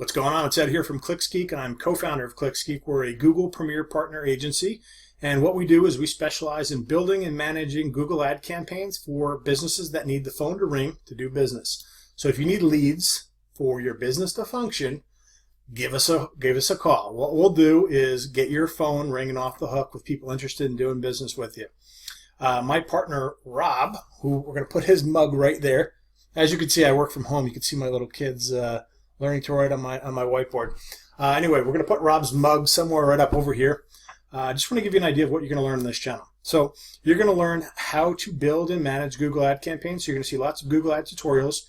What's going on? It's Ed here from Geek, and I'm co-founder of Geek. We're a Google Premier Partner Agency, and what we do is we specialize in building and managing Google ad campaigns for businesses that need the phone to ring to do business. So if you need leads for your business to function, give us a call. What we'll do is get your phone ringing off the hook with people interested in doing business with you. My partner, Rob, who we're going to put his mug right there. As you can see, I work from home. You can see my little kids learning to write on my whiteboard. Anyway, we're going to put Rob's mug somewhere right up over here. I just want to give you an idea of what you're going to learn on this channel. So you're going to learn how to build and manage Google ad campaigns. So you're going to see lots of Google ad tutorials.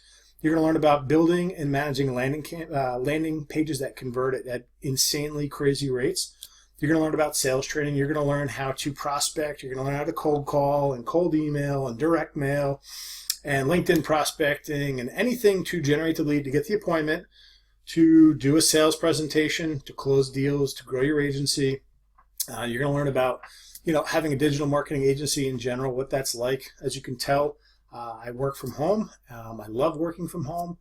You're going to learn about building and managing landing pages that convert at insanely crazy rates. You're going to learn about sales training. You're going to learn how to prospect. You're going to learn how to cold call and cold email and direct mail and LinkedIn prospecting and anything to generate the lead, to get the appointment, to do a sales presentation, to close deals, to grow your agency. You're going to learn about, having a digital marketing agency in general, what that's like. As you can tell, I work from home. I love working from home.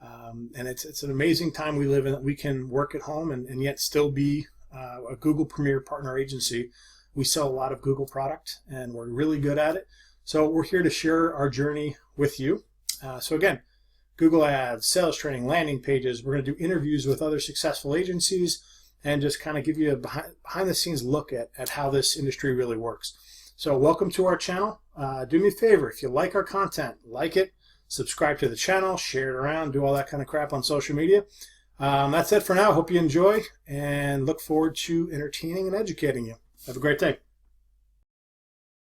And it's an amazing time we live in that we can work at home and yet still be a Google Premier Partner Agency. We sell a lot of Google product and we're really good at it. So we're here to share our journey with you. So again, Google Ads, sales training, landing pages. We're going to do interviews with other successful agencies and just kind of give you a behind the scenes look at how this industry really works. So welcome to our channel. Do me a favor, if you like our content, like it, subscribe to the channel, share it around, do all that kind of crap on social media. That's it for now. Hope you enjoy and look forward to entertaining and educating you. Have a great day.